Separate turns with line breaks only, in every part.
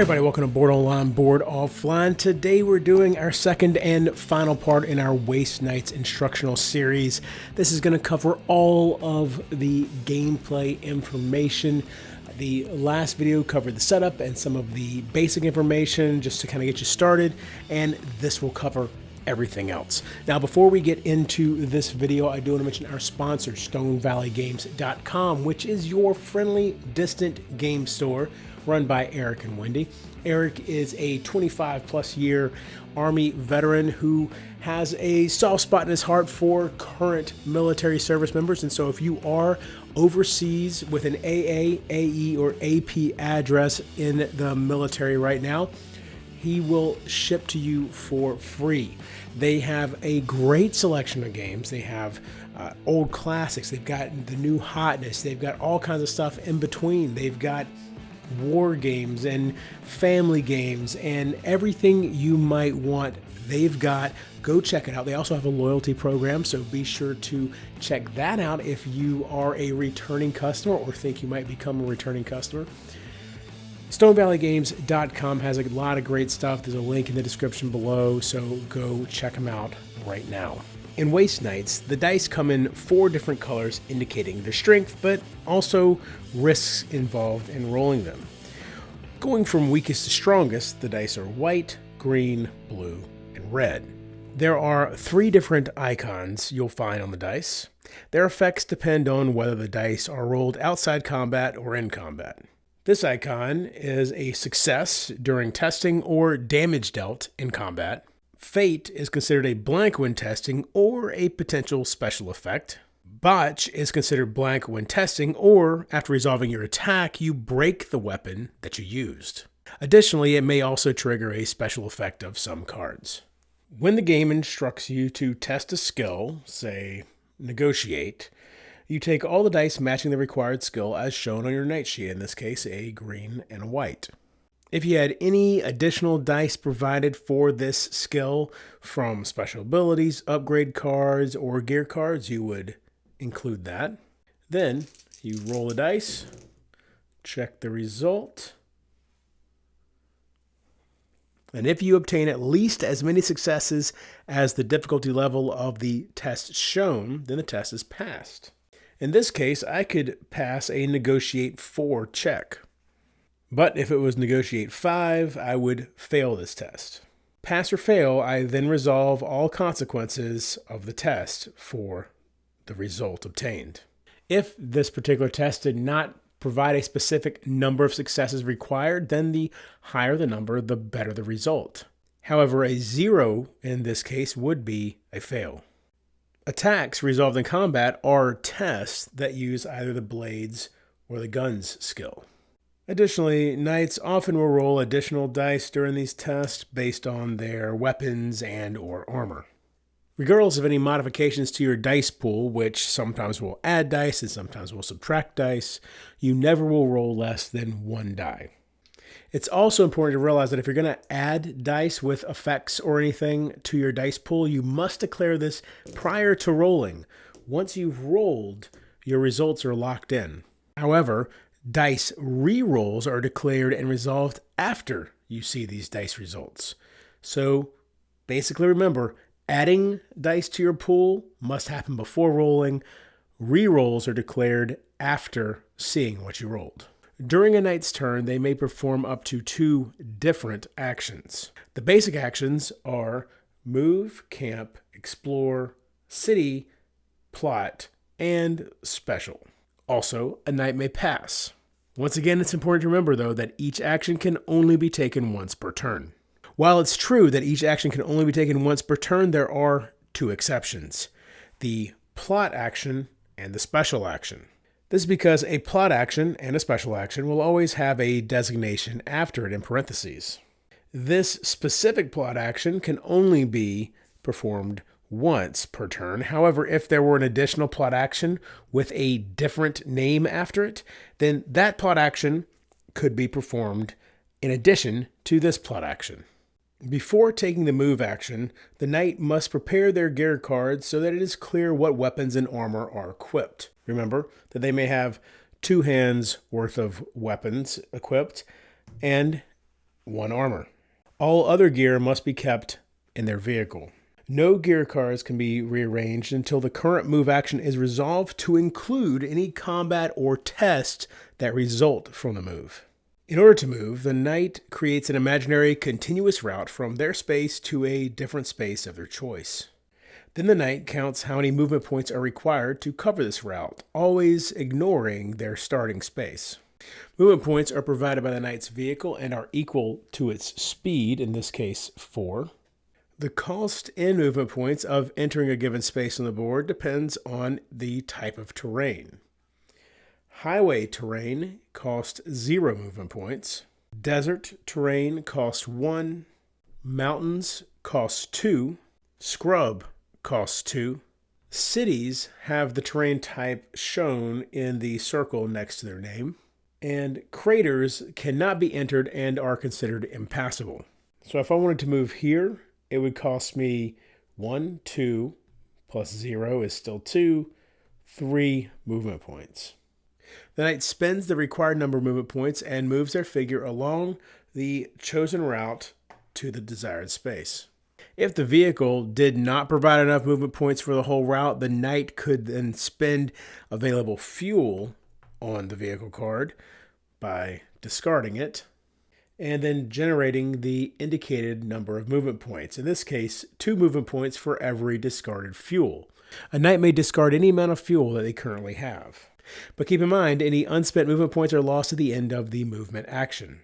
Everybody, welcome to Board Online, Board Offline. Today we're doing our second and final part in our Waste Nights instructional series. This is going to cover all of the gameplay information. The last video covered the setup and some of the basic information just to kind of get you started, and this will cover everything else. Now, before we get into this video, I do want to mention our sponsor, StonevalleyGames.com, which is your friendly, distant game store run by Eric and Wendy. Eric is a 25-plus year Army veteran who has a soft spot in his heart for current military service members. And so if you are overseas with an AA, AE, or AP address in the military right now, he will ship to you for free. They have a great selection of games. They have old classics. They've got the new hotness. They've got all kinds of stuff in between. They've got war games and family games and everything you might want. They've got. Go check it out. They also have a loyalty program, so be sure to check that out if you are a returning customer or think you might become a returning customer. StonevalleyGames.com has a lot of great stuff. There's a link in the description below, so go check them out right now. In Waste Nights, the dice come in 4 different colors indicating their strength, but also risks involved in rolling them. Going from weakest to strongest, the dice are white, green, blue, and red. There are 3 different icons you'll find on the dice. Their effects depend on whether the dice are rolled outside combat or in combat. This icon is a success during testing or damage dealt in combat. Fate is considered a blank when testing or a potential special effect. Botch is considered blank when testing or after resolving your attack, you break the weapon that you used. Additionally, it may also trigger a special effect of some cards. When the game instructs you to test a skill, say negotiate, you take all the dice matching the required skill as shown on your night sheet, in this case a green and a white. If you had any additional dice provided for this skill from special abilities, upgrade cards, or gear cards, you would include that. Then you roll the dice, check the result, and if you obtain at least as many successes as the difficulty level of the test shown, then the test is passed. In this case, I could pass a negotiate 4 check. But if it was negotiate 5, I would fail this test. Pass or fail, I then resolve all consequences of the test for the result obtained. If this particular test did not provide a specific number of successes required, then the higher the number, the better the result. However, a 0 in this case would be a fail. Attacks resolved in combat are tests that use either the blades or the guns skill. Additionally, knights often will roll additional dice during these tests based on their weapons and or armor. Regardless of any modifications to your dice pool, which sometimes will add dice and sometimes will subtract dice, you never will roll less than 1 die. It's also important to realize that if you're going to add dice with effects or anything to your dice pool, you must declare this prior to rolling. Once you've rolled, your results are locked in. However, dice re-rolls are declared and resolved after you see these dice results. So basically remember, adding dice to your pool must happen before rolling. Re-rolls are declared after seeing what you rolled. During a knight's turn, they may perform up to 2 different actions. The basic actions are move, camp, explore, city, plot, and special. Also, a knight may pass. Once again, it's important to remember, though, that each action can only be taken once per turn. While it's true that each action can only be taken once per turn, there are 2 exceptions: the plot action and the special action. This is because a plot action and a special action will always have a designation after it in parentheses. This specific plot action can only be performed once per turn. However, if there were an additional plot action with a different name after it, then that plot action could be performed in addition to this plot action. Before taking the move action, the knight must prepare their gear cards so that it is clear what weapons and armor are equipped. Remember that they may have 2 hands worth of weapons equipped, and 1 armor. All other gear must be kept in their vehicle. No gear cards can be rearranged until the current move action is resolved to include any combat or test that result from the move. In order to move, the knight creates an imaginary continuous route from their space to a different space of their choice. Then the knight counts how many movement points are required to cover this route, always ignoring their starting space. Movement points are provided by the knight's vehicle and are equal to its speed, in this case 4. The cost in movement points of entering a given space on the board depends on the type of terrain. Highway terrain costs 0 movement points. Desert terrain costs 1. Mountains costs 2. Scrub costs 2. Cities have the terrain type shown in the circle next to their name. And craters cannot be entered and are considered impassable. So if I wanted to move here, it would cost me 1, 2, plus 0 is still 2, 3 movement points. The knight spends the required number of movement points and moves their figure along the chosen route to the desired space. If the vehicle did not provide enough movement points for the whole route, the knight could then spend available fuel on the vehicle card by discarding it and then generating the indicated number of movement points. In this case, 2 movement points for every discarded fuel. A knight may discard any amount of fuel that they currently have. But keep in mind, any unspent movement points are lost at the end of the movement action.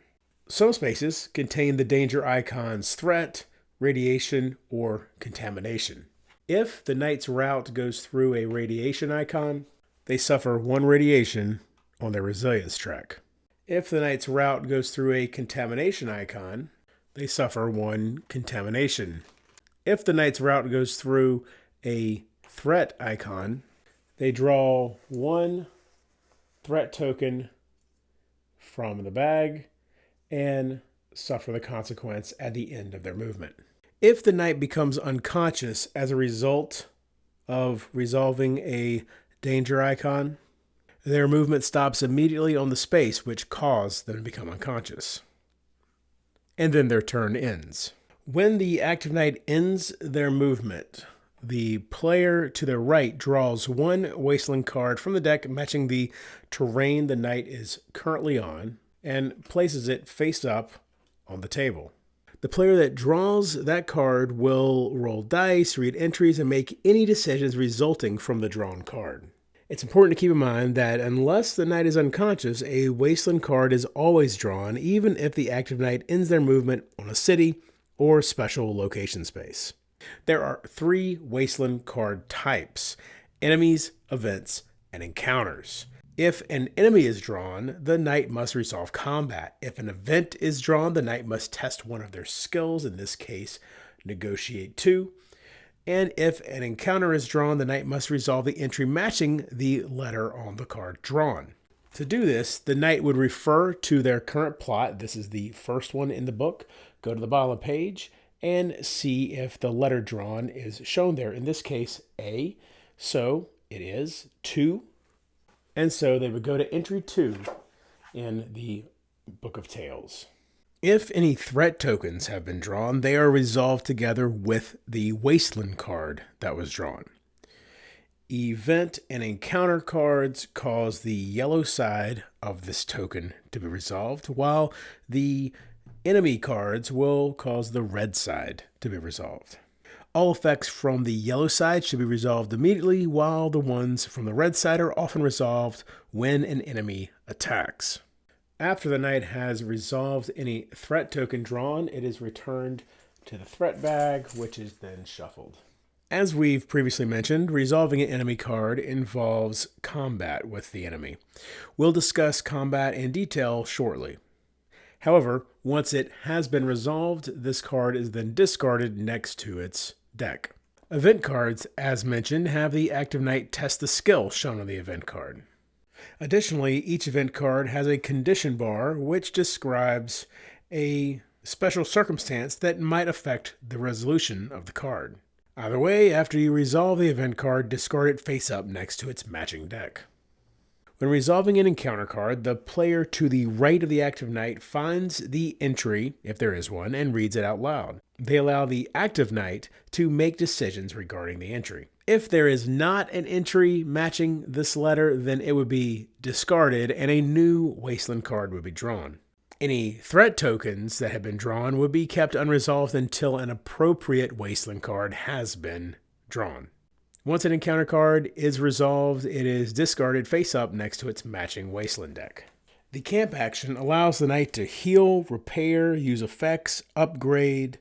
Some spaces contain the danger icons threat, radiation, or contamination. If the knight's route goes through a radiation icon, they suffer 1 radiation on their resilience track. If the knight's route goes through a contamination icon, they suffer 1 contamination. If the knight's route goes through a threat icon, they draw 1 threat token from the bag and suffer the consequence at the end of their movement. If the knight becomes unconscious as a result of resolving a danger icon, their movement stops immediately on the space which caused them to become unconscious. And then their turn ends. When the active knight ends their movement, the player to their right draws 1 wasteland card from the deck matching the terrain the knight is currently on and places it face up on the table. The player that draws that card will roll dice, read entries, and make any decisions resulting from the drawn card. It's important to keep in mind that unless the knight is unconscious, a wasteland card is always drawn, even if the active knight ends their movement on a city or special location space. There are 3 wasteland card types: enemies, events, and encounters. If an enemy is drawn, the knight must resolve combat. If an event is drawn, the knight must test one of their skills, in this case, negotiate 2. And if an encounter is drawn, the knight must resolve the entry matching the letter on the card drawn. To do this, the knight would refer to their current plot. This is the first one in the book. Go to the bottom of the page and see if the letter drawn is shown there. In this case, A. So it is 2. And so they would go to entry 2 in the Book of Tales. If any threat tokens have been drawn, they are resolved together with the Wasteland card that was drawn. Event and encounter cards cause the yellow side of this token to be resolved, while the enemy cards will cause the red side to be resolved. All effects from the yellow side should be resolved immediately, while the ones from the red side are often resolved when an enemy attacks. After the knight has resolved any threat token drawn, it is returned to the threat bag, which is then shuffled. As we've previously mentioned, resolving an enemy card involves combat with the enemy. We'll discuss combat in detail shortly. However, once it has been resolved, this card is then discarded next to its deck. Event cards, as mentioned, have the active knight test the skill shown on the event card. Additionally, each event card has a condition bar which describes a special circumstance that might affect the resolution of the card. Either way, after you resolve the event card, discard it face up next to its matching deck. When resolving an encounter card, the player to the right of the active knight finds the entry, if there is one, and reads it out loud. They allow the active knight to make decisions regarding the entry. If there is not an entry matching this letter, then it would be discarded and a new Wasteland card would be drawn. Any threat tokens that have been drawn would be kept unresolved until an appropriate Wasteland card has been drawn. Once an encounter card is resolved, it is discarded face up next to its matching Wasteland deck. The camp action allows the knight to heal, repair, use effects, upgrade,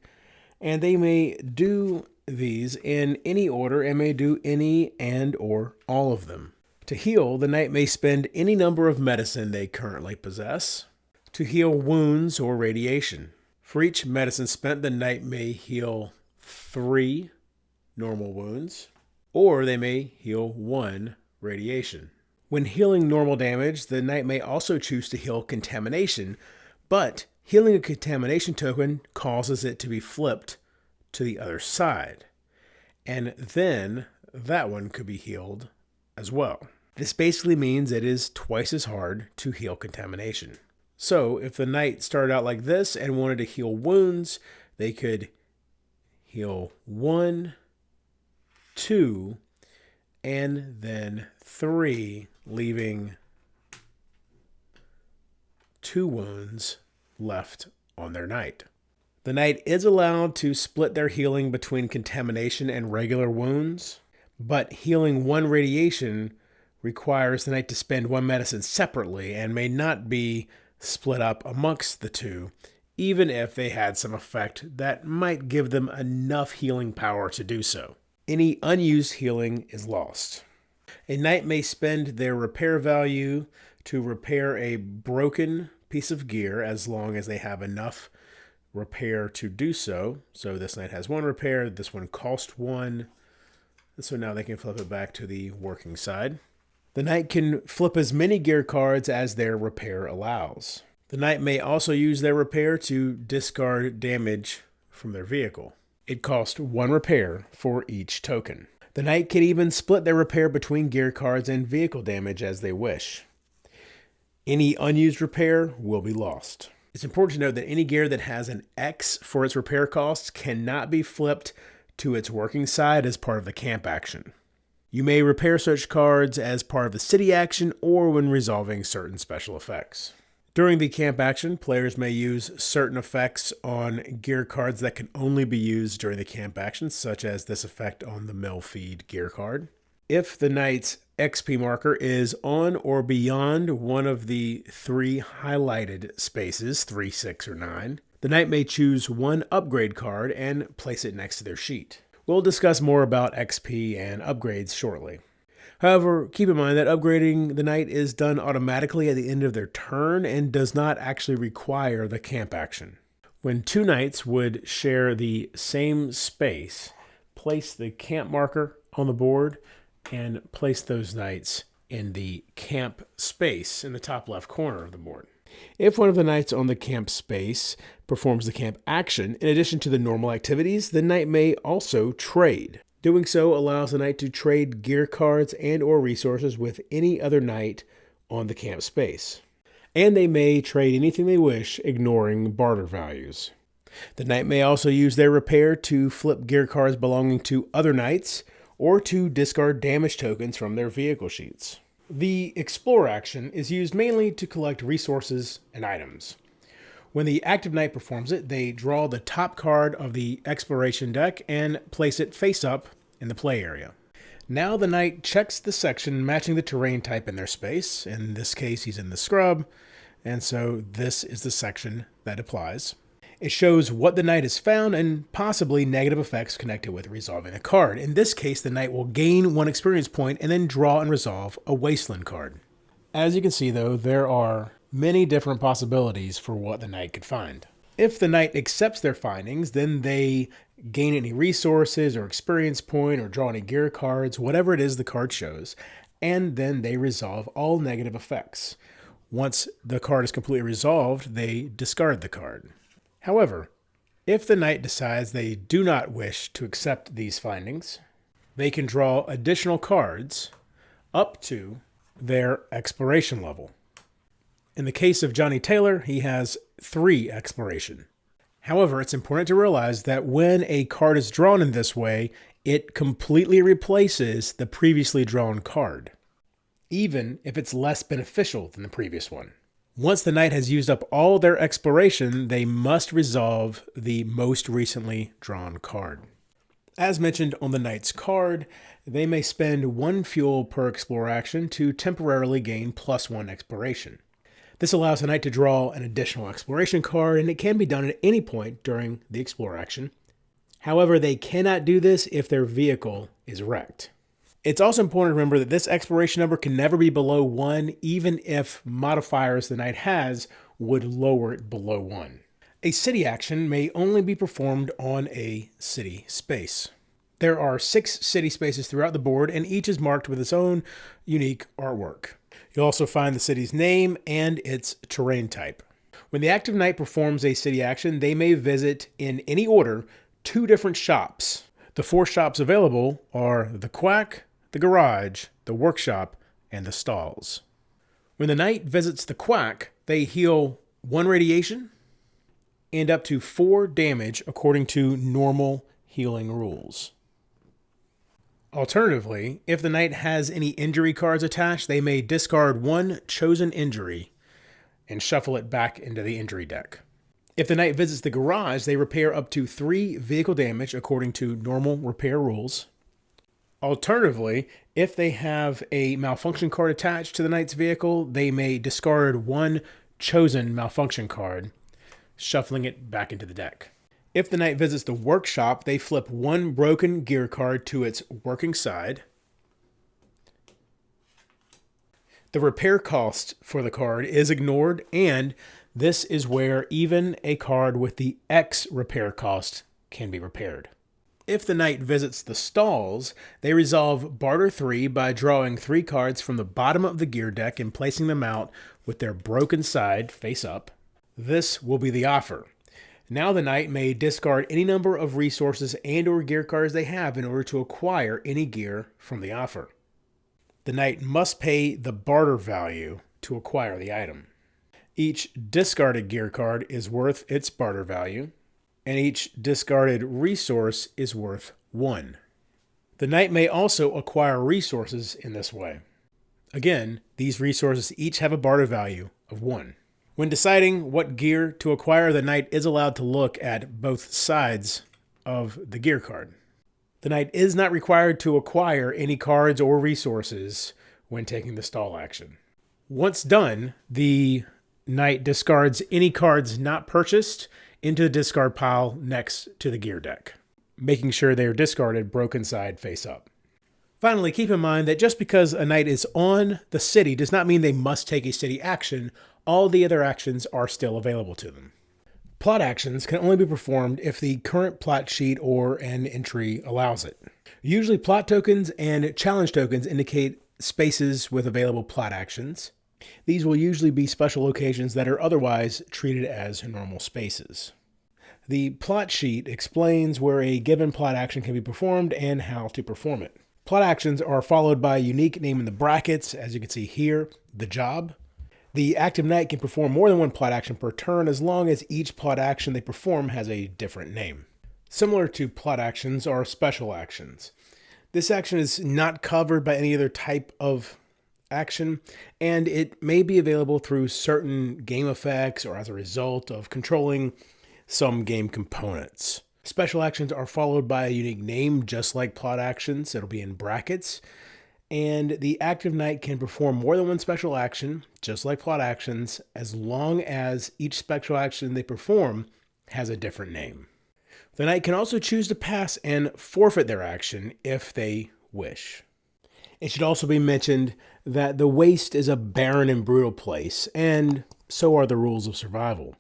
and they may do these in any order and may do any and or all of them. To heal, the knight may spend any number of medicine they currently possess to heal wounds or radiation. For each medicine spent, the knight may heal 3 normal wounds, or they may heal 1 radiation. When healing normal damage, the knight may also choose to heal contamination, but healing a contamination token causes it to be flipped to the other side, and then that one could be healed as well. This basically means it is twice as hard to heal contamination. So if the knight started out like this and wanted to heal wounds, they could heal 1, 2, and then 3, leaving 2 wounds left on their knight. The knight is allowed to split their healing between contamination and regular wounds, but healing 1 radiation requires the knight to spend 1 medicine separately and may not be split up amongst the 2, even if they had some effect that might give them enough healing power to do so. Any unused healing is lost. A knight may spend their repair value to repair a broken piece of gear as long as they have enough repair to do so. So this knight has 1 repair, this one cost 1, and so now they can flip it back to the working side. The knight can flip as many gear cards as their repair allows. The knight may also use their repair to discard damage from their vehicle. It costs 1 repair for each token. The knight can even split their repair between gear cards and vehicle damage as they wish. Any unused repair will be lost. It's important to note that any gear that has an X for its repair costs cannot be flipped to its working side as part of the camp action. You may repair such cards as part of the city action or when resolving certain special effects. During the camp action, players may use certain effects on gear cards that can only be used during the camp action, such as this effect on the mill feed gear card. If the knight's XP marker is on or beyond one of the 3 highlighted spaces, 3, 6, or 9, the knight may choose 1 upgrade card and place it next to their sheet. We'll discuss more about XP and upgrades shortly. However, keep in mind that upgrading the knight is done automatically at the end of their turn and does not actually require the camp action. When 2 knights would share the same space, place the camp marker on the board and place those knights in the camp space in the top left corner of the board. If one of the knights on the camp space performs the camp action, in addition to the normal activities, the knight may also trade. Doing so allows the knight to trade gear cards and or resources with any other knight on the camp space. And they may trade anything they wish, ignoring barter values. The knight may also use their repair to flip gear cards belonging to other knights or to discard damage tokens from their vehicle sheets. The explore action is used mainly to collect resources and items. When the active knight performs it, they draw the top card of the exploration deck and place it face up in the play area. Now the knight checks the section matching the terrain type in their space. In this case, he's in the scrub, and so this is the section that applies. It shows what the knight has found and possibly negative effects connected with resolving a card. In this case, the knight will gain 1 experience point and then draw and resolve a Wasteland card. As you can see, though, there are many different possibilities for what the knight could find. If the knight accepts their findings, then they gain any resources or experience point or draw any gear cards, whatever it is the card shows, and then they resolve all negative effects. Once the card is completely resolved, they discard the card. However, if the knight decides they do not wish to accept these findings, they can draw additional cards up to their exploration level. In the case of Johnny Taylor, he has 3 exploration. However, it's important to realize that when a card is drawn in this way, it completely replaces the previously drawn card, even if it's less beneficial than the previous one. Once the knight has used up all their exploration, they must resolve the most recently drawn card. As mentioned on the knight's card, they may spend 1 fuel per explore action to temporarily gain +1 exploration. This allows the knight to draw an additional exploration card, and it can be done at any point during the explore action. However, they cannot do this if their vehicle is wrecked. It's also important to remember that this exploration number can never be below 1, even if modifiers the knight has would lower it below 1. A city action may only be performed on a city space. There are 6 city spaces throughout the board, and each is marked with its own unique artwork. You'll also find the city's name and its terrain type. When the active knight performs a city action, they may visit, in any order, 2 different shops. The 4 shops available are the Quack, the Garage, the Workshop, and the Stalls. When the knight visits the Quack, they heal 1 radiation and up to 4 damage according to normal healing rules. Alternatively, if the knight has any injury cards attached, they may discard 1 chosen injury and shuffle it back into the injury deck. If the knight visits the Garage, they repair up to 3 vehicle damage according to normal repair rules. Alternatively, if they have a malfunction card attached to the knight's vehicle, they may discard 1 chosen malfunction card, shuffling it back into the deck. If the knight visits the Workshop, they flip 1 broken gear card to its working side. The repair cost for the card is ignored, and this is where even a card with the X repair cost can be repaired. If the knight visits the Stalls, they resolve Barter 3 by drawing 3 cards from the bottom of the gear deck and placing them out with their broken side face up. This will be the offer. Now the knight may discard any number of resources and or gear cards they have in order to acquire any gear from the offer. The knight must pay the barter value to acquire the item. Each discarded gear card is worth its barter value, and each discarded resource is worth 1. The knight may also acquire resources in this way. Again, these resources each have a barter value of 1. When deciding what gear to acquire, the knight is allowed to look at both sides of the gear card. The knight is not required to acquire any cards or resources when taking the stall action. Once done, the knight discards any cards not purchased into the discard pile next to the gear deck, making sure they are discarded broken side face up. Finally, keep in mind that just because a knight is on the city does not mean they must take a city action. All the other actions are still available to them. Plot actions can only be performed if the current plot sheet or an entry allows it. Usually plot tokens and challenge tokens indicate spaces with available plot actions. These will usually be special locations that are otherwise treated as normal spaces. The plot sheet explains where a given plot action can be performed and how to perform it. Plot actions are followed by a unique name in the brackets, as you can see here, the job. The active knight can perform more than 1 plot action per turn as long as each plot action they perform has a different name. Similar to plot actions are special actions. This action is not covered by any other type of action, and it may be available through certain game effects or as a result of controlling some game components. Special actions are followed by a unique name, just like plot actions. It'll be in brackets. And the active knight can perform more than 1 special action, just like plot actions, as long as each special action they perform has a different name. The knight can also choose to pass and forfeit their action if they wish. It should also be mentioned that the waste is a barren and brutal place, and so are the rules of survival.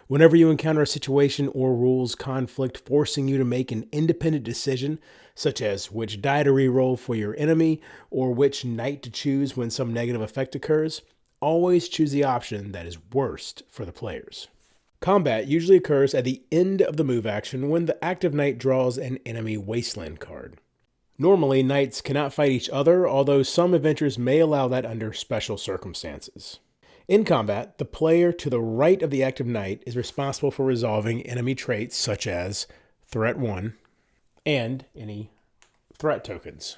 Whenever you encounter a situation or rules conflict forcing you to make an independent decision, such as which die to reroll for your enemy or which knight to choose when some negative effect occurs, always choose the option that is worst for the players. Combat usually occurs at the end of the move action when the active knight draws an enemy wasteland card. Normally, knights cannot fight each other, although some adventures may allow that under special circumstances. In combat, the player to the right of the active knight is responsible for resolving enemy traits such as Threat 1 and any threat tokens.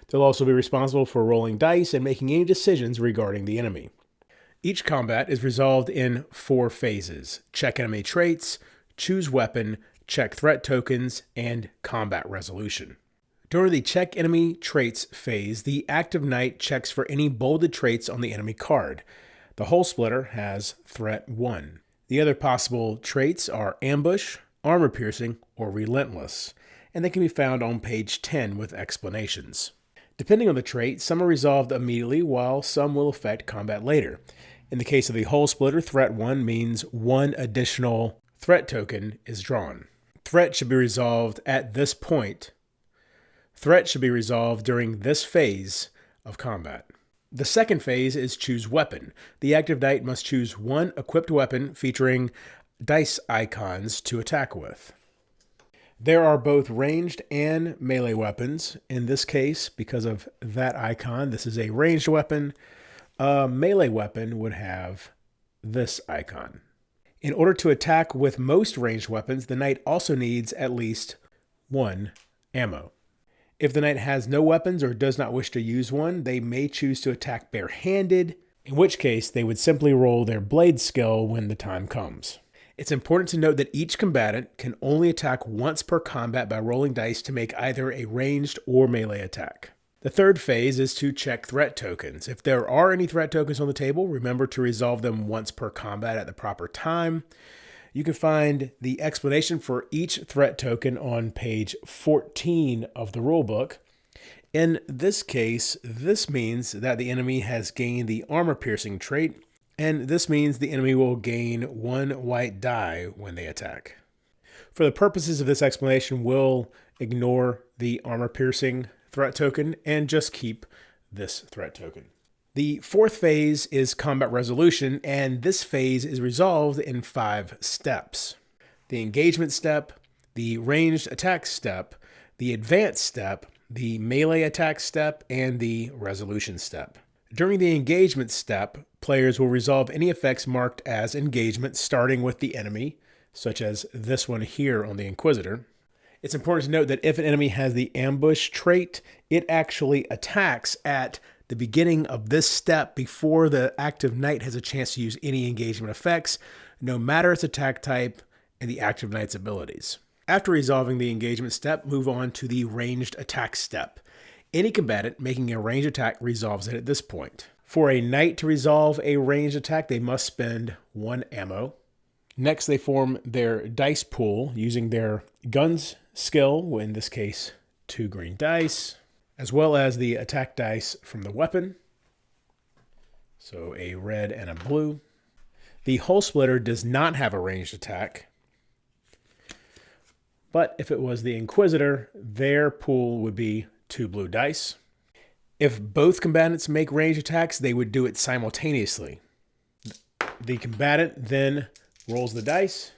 They'll also be responsible for rolling dice and making any decisions regarding the enemy. Each combat is resolved in 4 phases: check enemy traits, choose weapon, check threat tokens, and combat resolution. During the check enemy traits phase, the active knight checks for any bolded traits on the enemy card. The Hole Splitter has threat 1. The other possible traits are ambush, armor piercing, or relentless, and they can be found on page 10 with explanations. Depending on the trait, some are resolved immediately while some will affect combat later. In the case of the Hole Splitter, threat 1 means 1 additional threat token is drawn. Threat should be resolved at this point. Threat should be resolved during this phase of combat. The second phase is choose weapon. The active knight must choose 1 equipped weapon featuring dice icons to attack with. There are both ranged and melee weapons. In this case, because of that icon, this is a ranged weapon. A melee weapon would have this icon. In order to attack with most ranged weapons, the knight also needs at least 1 ammo. If the knight has no weapons or does not wish to use one, they may choose to attack barehanded, in which case they would simply roll their blade skill when the time comes. It's important to note that each combatant can only attack once per combat by rolling dice to make either a ranged or melee attack. The third phase is to check threat tokens. If there are any threat tokens on the table, remember to resolve them once per combat at the proper time. You can find the explanation for each threat token on page 14 of the rulebook. In this case, this means that the enemy has gained the armor-piercing trait, and this means the enemy will gain 1 white die when they attack. For the purposes of this explanation, we'll ignore the armor-piercing threat token and just keep this threat token. The fourth phase is combat resolution, and this phase is resolved in 5 steps: the engagement step, the ranged attack step, the advance step, the melee attack step, and the resolution step. During the engagement step, players will resolve any effects marked as engagement starting with the enemy, such as this one here on the Inquisitor. It's important to note that if an enemy has the ambush trait, it actually attacks at the beginning of this step before the active knight has a chance to use any engagement effects, no matter its attack type and the active knight's abilities. After resolving the engagement step, move on to the ranged attack step. Any combatant making a ranged attack resolves it at this point. For a knight to resolve a ranged attack, they must spend 1 ammo. Next, they form their dice pool using their guns skill, in this case 2 green dice, as well as the attack dice from the weapon, so a red and a blue. The Hole Splitter does not have a ranged attack, but if it was the Inquisitor, their pool would be 2 blue dice. If both combatants make ranged attacks, they would do it simultaneously. The combatant then rolls the dice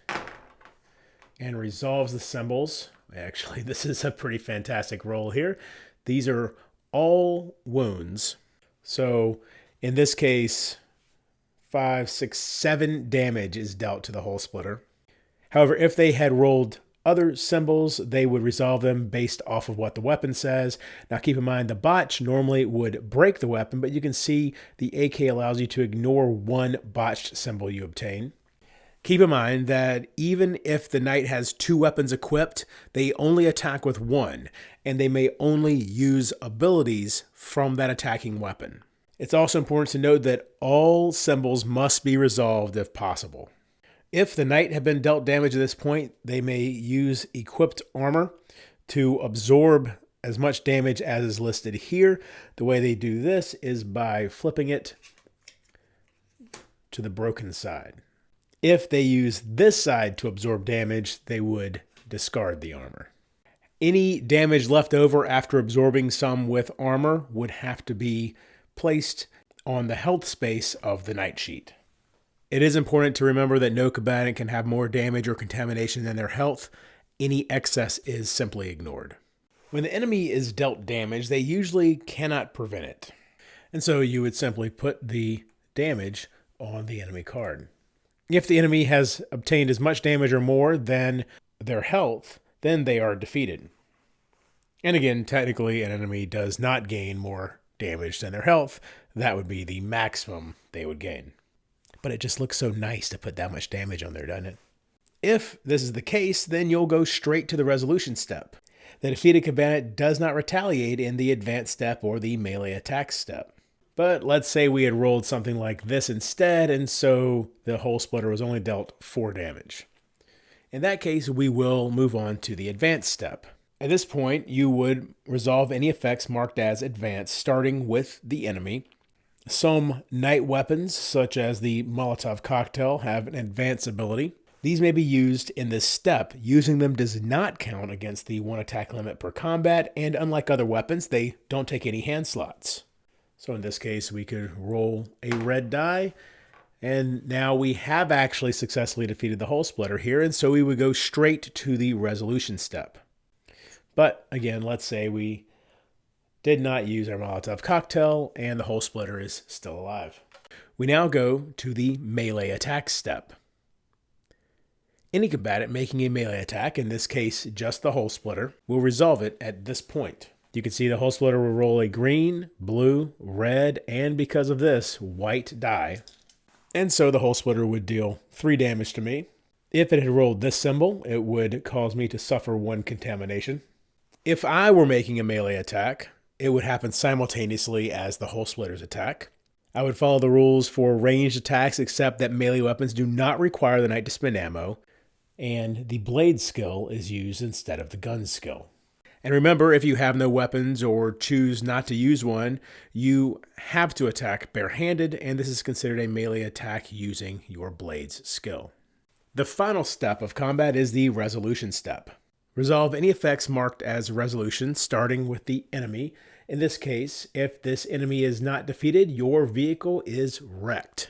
and resolves the symbols. Actually, this is a pretty fantastic roll here. These are all wounds. So in this case, 5, 6, 7 damage is dealt to the Hole Splitter. However, if they had rolled other symbols, they would resolve them based off of what the weapon says. Now keep in mind, the botch normally would break the weapon, but you can see the AK allows you to ignore 1 botched symbol you obtain. Keep in mind that even if the knight has 2 weapons equipped, they only attack with 1, and they may only use abilities from that attacking weapon. It's also important to note that all symbols must be resolved if possible. If the knight had been dealt damage at this point, they may use equipped armor to absorb as much damage as is listed here. The way they do this is by flipping it to the broken side. If they use this side to absorb damage, they would discard the armor. Any damage left over after absorbing some with armor would have to be placed on the health space of the knight sheet. It is important to remember that no combatant can have more damage or contamination than their health. Any excess is simply ignored. When the enemy is dealt damage, they usually cannot prevent it. And so you would simply put the damage on the enemy card. If the enemy has obtained as much damage or more than their health, then they are defeated. And again, technically, an enemy does not gain more damage than their health. That would be the maximum they would gain. But it just looks so nice to put that much damage on there, doesn't it? If this is the case, then you'll go straight to the resolution step. The defeated combatant does not retaliate in the advanced step or the melee attack step. But let's say we had rolled something like this instead, and so the hole splitter was only dealt 4 damage. In that case, we will move on to the advanced step. At this point, you would resolve any effects marked as advanced, starting with the enemy. Some night weapons, such as the Molotov cocktail, have an advanced ability. These may be used in this step. Using them does not count against the 1 attack limit per combat, and unlike other weapons, they don't take any hand slots. So in this case, we could roll a red die, and now we have actually successfully defeated the hole splitter here, and so we would go straight to the resolution step. But again, let's say we did not use our Molotov cocktail, and the hole splitter is still alive. We now go to the melee attack step. Any combatant making a melee attack, in this case just the hole splitter, will resolve it at this point. You can see the hole splitter will roll a green, blue, red, and because of this, white die. And so the hole splitter would deal 3 damage to me. If it had rolled this symbol, it would cause me to suffer 1 contamination. If I were making a melee attack, it would happen simultaneously as the hole splitter's attack. I would follow the rules for ranged attacks, except that melee weapons do not require the knight to spend ammo, and the blade skill is used instead of the gun skill. And remember, if you have no weapons or choose not to use one, you have to attack barehanded, and this is considered a melee attack using your blade's skill. The final step of combat is the resolution step. Resolve any effects marked as resolution, starting with the enemy. In this case, if this enemy is not defeated, your vehicle is wrecked.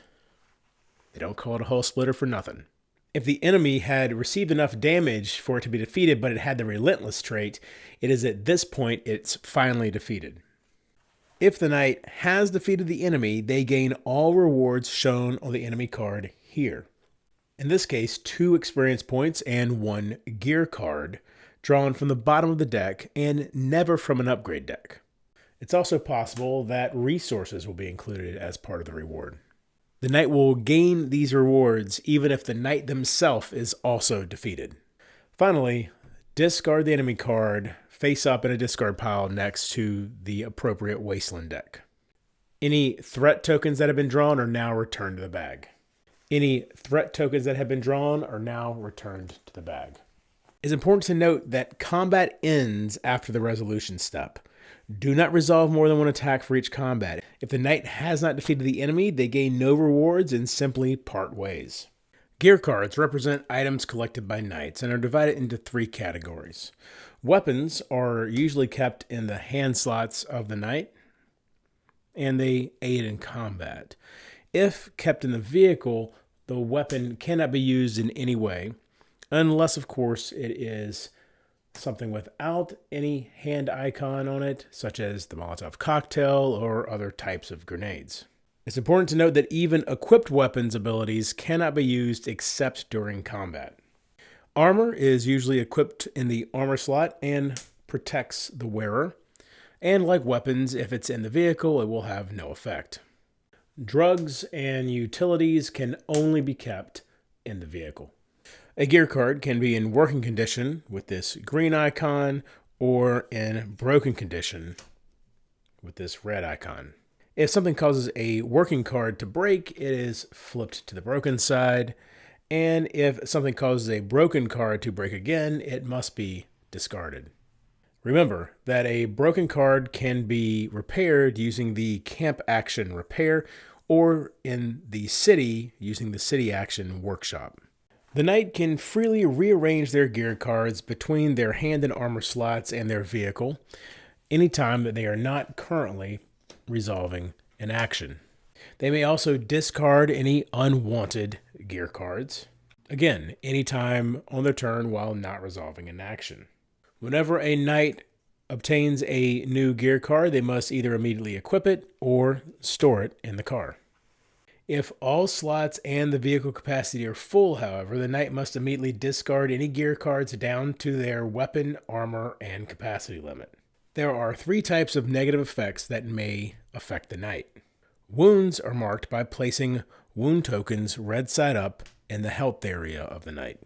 They don't call it a hole splitter for nothing. If the enemy had received enough damage for it to be defeated, but it had the relentless trait, it is at this point it's finally defeated. If the knight has defeated the enemy, they gain all rewards shown on the enemy card here. In this case, 2 experience points and 1 gear card, drawn from the bottom of the deck and never from an upgrade deck. It's also possible that resources will be included as part of the reward. The knight will gain these rewards even if the knight themselves is also defeated. Finally, discard the enemy card face up in a discard pile next to the appropriate wasteland deck. Any threat tokens that have been drawn are now returned to the bag. Any threat tokens that have been drawn are now returned to the bag. It's important to note that combat ends after the resolution step. Do not resolve more than 1 attack for each combat. If the knight has not defeated the enemy, they gain no rewards and simply part ways. Gear cards represent items collected by knights and are divided into 3 categories. Weapons are usually kept in the hand slots of the knight, and they aid in combat. If kept in the vehicle, the weapon cannot be used in any way, unless, of course, it is something without any hand icon on it, such as the Molotov cocktail or other types of grenades. It's important to note that even equipped weapons abilities cannot be used except during combat. Armor is usually equipped in the armor slot and protects the wearer, and like weapons, if it's in the vehicle, it will have no effect. Drugs and utilities can only be kept in the vehicle. A gear card can be in working condition with this green icon or in broken condition with this red icon. If something causes a working card to break, it is flipped to the broken side. And if something causes a broken card to break again, it must be discarded. Remember that a broken card can be repaired using the camp action repair or in the city using the city action workshop. The knight can freely rearrange their gear cards between their hand and armor slots and their vehicle anytime that they are not currently resolving an action. They may also discard any unwanted gear cards, again, anytime on their turn while not resolving an action. Whenever a knight obtains a new gear card, they must either immediately equip it or store it in the car. If all slots and the vehicle capacity are full, however, the knight must immediately discard any gear cards down to their weapon, armor, and capacity limit. There are 3 types of negative effects that may affect the knight. Wounds are marked by placing wound tokens red side up in the health area of the knight.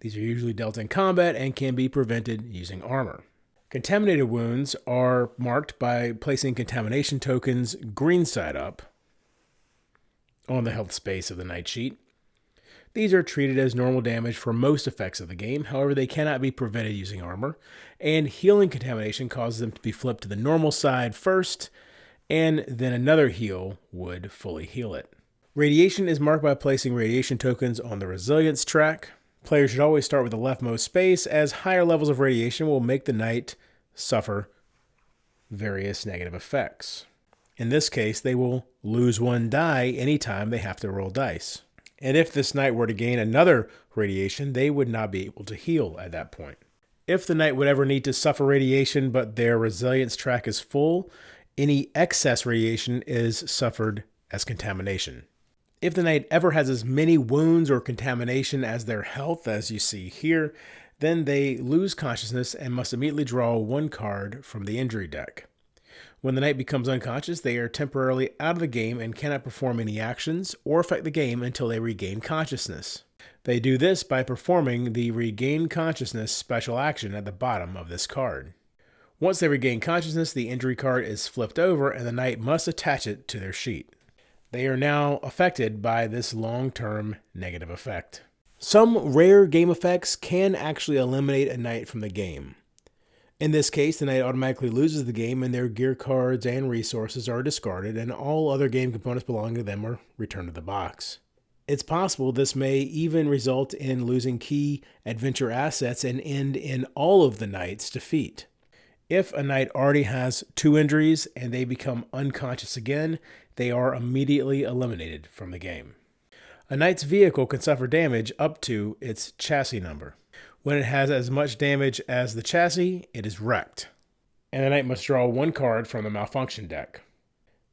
These are usually dealt in combat and can be prevented using armor. Contaminated wounds are marked by placing contamination tokens green side up on the health space of the knight sheet. These are treated as normal damage for most effects of the game, however they cannot be prevented using armor, and healing contamination causes them to be flipped to the normal side first, and then another heal would fully heal it. Radiation is marked by placing radiation tokens on the resilience track. Players should always start with the leftmost space, as higher levels of radiation will make the knight suffer various negative effects. In this case, they will lose 1 die anytime they have to roll dice. And if this knight were to gain another radiation, they would not be able to heal at that point. If the knight would ever need to suffer radiation but their resilience track is full, any excess radiation is suffered as contamination. If the knight ever has as many wounds or contamination as their health, as you see here, then they lose consciousness and must immediately draw 1 card from the injury deck. When the knight becomes unconscious, they are temporarily out of the game and cannot perform any actions or affect the game until they regain consciousness. They do this by performing the Regain Consciousness special action at the bottom of this card. Once they regain consciousness, the injury card is flipped over and the knight must attach it to their sheet. They are now affected by this long-term negative effect. Some rare game effects can actually eliminate a knight from the game. In this case, the knight automatically loses the game and their gear cards and resources are discarded and all other game components belonging to them are returned to the box. It's possible this may even result in losing key adventure assets and end in all of the knight's defeat. If a knight already has 2 injuries and they become unconscious again, they are immediately eliminated from the game. A knight's vehicle can suffer damage up to its chassis number. When it has as much damage as the chassis, it is wrecked, and the knight must draw 1 card from the malfunction deck.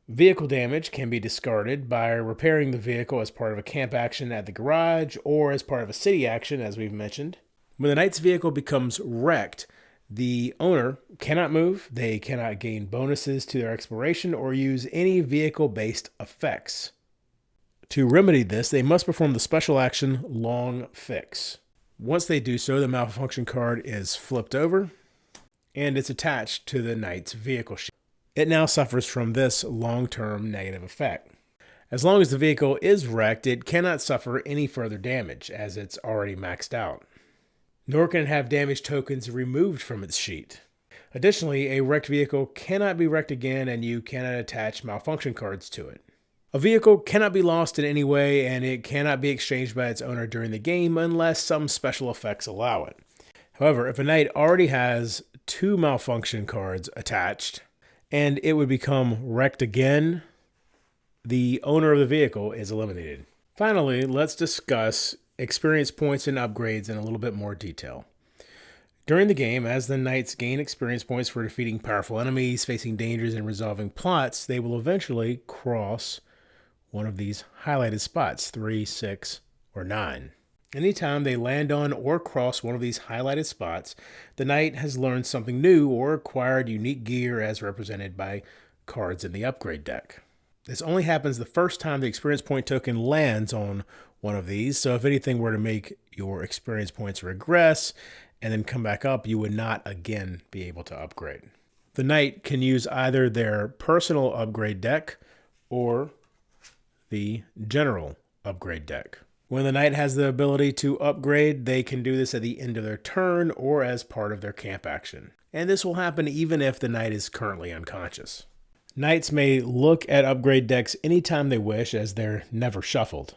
Vehicle damage can be discarded by repairing the vehicle as part of a camp action at the garage or as part of a city action, as we've mentioned. When the knight's vehicle becomes wrecked, the owner cannot move, they cannot gain bonuses to their exploration, or use any vehicle-based effects. To remedy this, they must perform the special action Long Fix. Once they do so, the malfunction card is flipped over, and it's attached to the knight's vehicle sheet. It now suffers from this long-term negative effect. As long as the vehicle is wrecked, it cannot suffer any further damage, as it's already maxed out. Nor can it have damage tokens removed from its sheet. Additionally, a wrecked vehicle cannot be wrecked again and you cannot attach malfunction cards to it. A vehicle cannot be lost in any way and it cannot be exchanged by its owner during the game unless some special effects allow it. However, if a knight already has 2 malfunction cards attached and it would become wrecked again, the owner of the vehicle is eliminated. Finally, let's discuss experience points and upgrades in a little bit more detail. During the game, as the knights gain experience points for defeating powerful enemies, facing dangers, and resolving plots, they will eventually cross one of these highlighted spots, 3, 6, or 9. Anytime they land on or cross one of these highlighted spots, the knight has learned something new or acquired unique gear as represented by cards in the upgrade deck. This only happens the first time the experience point token lands on one of these, so if anything were to make your experience points regress and then come back up, you would not again be able to upgrade. The knight can use either their personal upgrade deck or the general upgrade deck. When the knight has the ability to upgrade, they can do this at the end of their turn or as part of their camp action. And this will happen even if the knight is currently unconscious. Knights may look at upgrade decks anytime they wish, as they're never shuffled.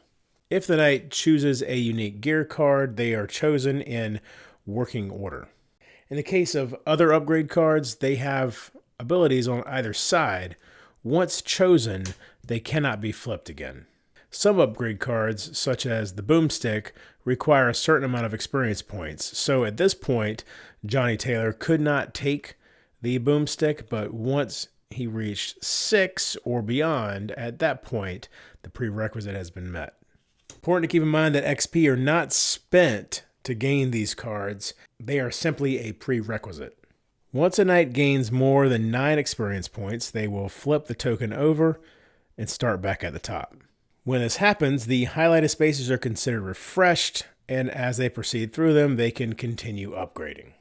If the knight chooses a unique gear card, they are chosen in working order. In the case of other upgrade cards, they have abilities on either side. Once chosen, they cannot be flipped again. Some upgrade cards, such as the boomstick, require a certain amount of experience points. So at this point, Johnny Taylor could not take the boomstick, but once he reached 6 or beyond, at that point, the prerequisite has been met. Important to keep in mind that XP are not spent to gain these cards. They are simply a prerequisite. Once a knight gains more than 9 experience points, they will flip the token over and start back at the top. When this happens, the highlighted spaces are considered refreshed, and as they proceed through them, they can continue upgrading.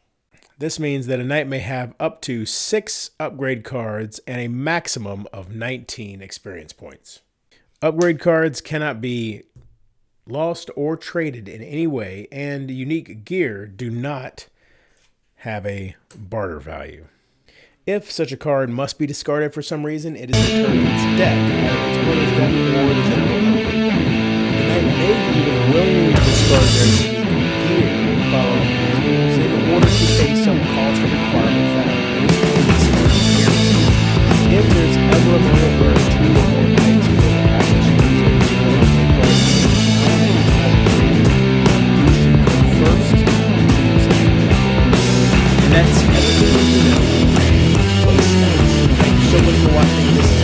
This means that a knight may have up to 6 upgrade cards and a maximum of 19 experience points. Upgrade cards cannot be lost or traded in any way, and unique gear do not have a barter value. If such a card must be discarded for some reason, it is returned to its deck, either its owner's deck or the general upgrade deck. The knight may even willingly discard their unique gear following these rules in order to pay some cost or requirements that are based on the discarded gear. If there's ever a moment where 2 or more knights will have to choose a gear or upgrade card, you should go first and choose it. And that's everything you know. Thank you so much for watching this